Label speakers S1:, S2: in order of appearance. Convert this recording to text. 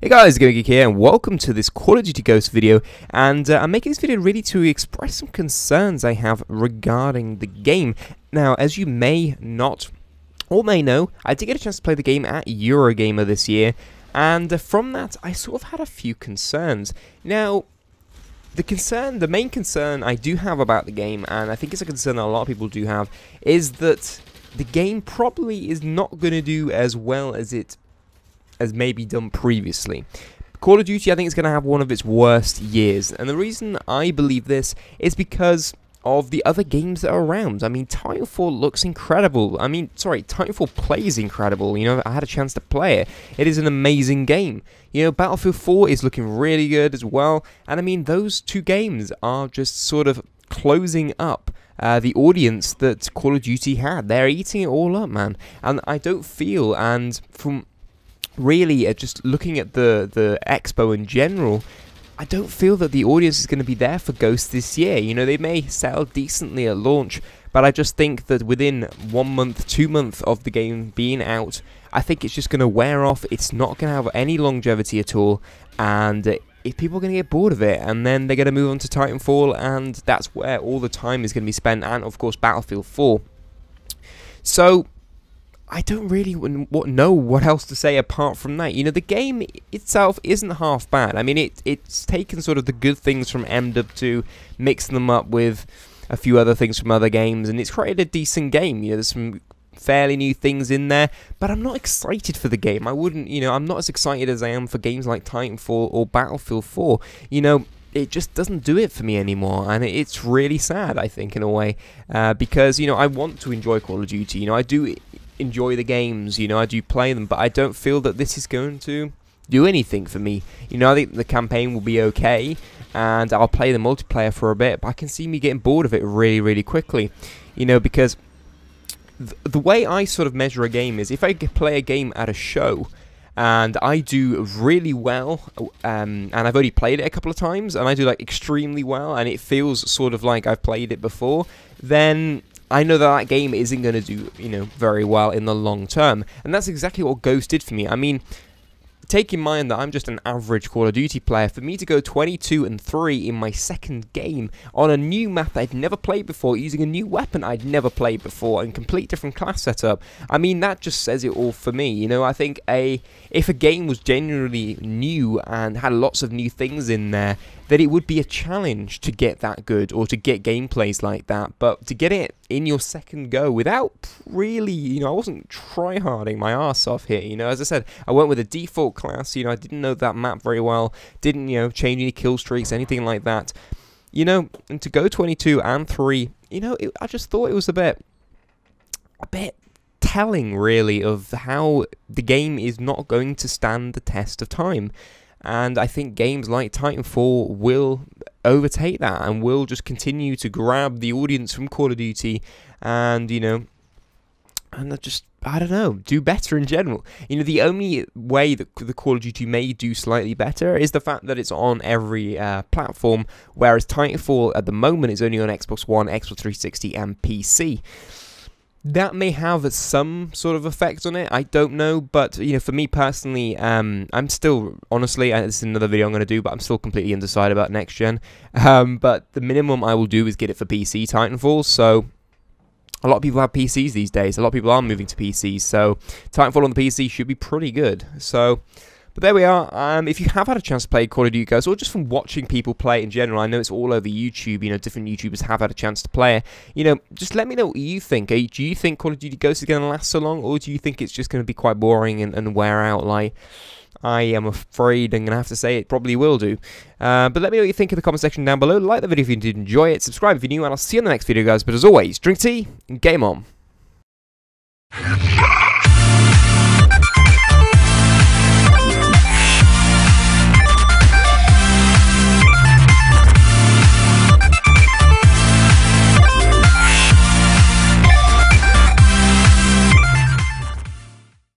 S1: Hey guys, TheGamingGeek here, and welcome to this Call of Duty Ghost video. And I'm making this video really to express some concerns I have regarding the game. Now, as you may not or may know, I did get a chance to play the game at Eurogamer this year, and from that, I sort of had a few concerns. Now, the main concern I do have about the game, and I think it's a concern that a lot of people do have, is that the game probably is not going to do as well as it has maybe done previously. Call of Duty, I think, is going to have one of its worst years, and the reason I believe this is because of the other games that are around. I mean, Titanfall looks incredible. Titanfall plays incredible. You know, I had a chance to play it. It is an amazing game. You know, Battlefield 4 is looking really good as well, and I mean, those two games are just sort of closing up the audience that Call of Duty had. They're eating it all up, man, and I don't feel, and from really just looking at the expo in general, I don't feel that the audience is going to be there for Ghost this year. You know, they may sell decently at launch, but I just think that within 1 month, 2 months of the game being out, I think it's just going to wear off. It's not going to have any longevity at all, and if people are going to get bored of it, and then they're going to move on to Titanfall, and that's where all the time is going to be spent, and of course Battlefield 4. So I don't really know what else to say apart from that. You know, the game itself isn't half bad. I mean, it's taken sort of the good things from MW2, mixed them up with a few other things from other games, and it's created a decent game. You know, there's some fairly new things in there, but I'm not excited for the game. I'm not as excited as I am for games like Titanfall or Battlefield 4. You know, it just doesn't do it for me anymore, and it's really sad, I think, in a way, because, you know, I want to enjoy Call of Duty. You know, I do enjoy the games, you know, I do play them, but I don't feel that this is going to do anything for me. You know, I think the campaign will be okay, and I'll play the multiplayer for a bit, but I can see me getting bored of it really, really quickly. You know, because the way I sort of measure a game is if I play a game at a show, and I do really well, and I've only played it a couple of times, and I do like extremely well, and it feels sort of like I've played it before, then I know that game isn't going to do, you know, very well in the long term. And that's exactly what Ghost did for me. I mean, take in mind that I'm just an average Call of Duty player. For me to go 22-3 in my second game on a new map that I'd never played before, using a new weapon I'd never played before, and complete different class setup, I mean, that just says it all for me. You know, I think if a game was genuinely new and had lots of new things in there, that it would be a challenge to get that good, or to get gameplays like that. But to get it in your second go without really, you know, I wasn't tryharding my arse off here. You know, as I said, I went with a default class. You know, I didn't know that map very well, didn't, you know, change any kill streaks, anything like that. You know, and to go 22-3, you know, I just thought it was a bit telling, really, of how the game is not going to stand the test of time. And I think games like Titanfall will overtake that, and will just continue to grab the audience from Call of Duty, and, you know, and just, I don't know, do better in general. You know, the only way that the Call of Duty may do slightly better is the fact that it's on every platform, whereas Titanfall at the moment is only on Xbox One, Xbox 360, and PC. That may have some sort of effect on it, I don't know, but, you know, for me personally, I'm still, honestly, and this is another video I'm going to do, but I'm still completely undecided about next gen, but the minimum I will do is get it for PC Titanfall. So a lot of people have PCs these days, a lot of people are moving to PCs, so Titanfall on the PC should be pretty good. So, but there we are. If you have had a chance to play Call of Duty Ghost, or just from watching people play it in general, I know it's all over YouTube, you know, different YouTubers have had a chance to play it, you know, just let me know what you think. Do you think Call of Duty Ghost is going to last so long, or do you think it's just going to be quite boring and wear out? Like, I am afraid I'm going to have to say it probably will do. But let me know what you think in the comment section down below. Like the video if you did enjoy it, subscribe if you're new, and I'll see you in the next video, guys. But as always, drink tea and game on.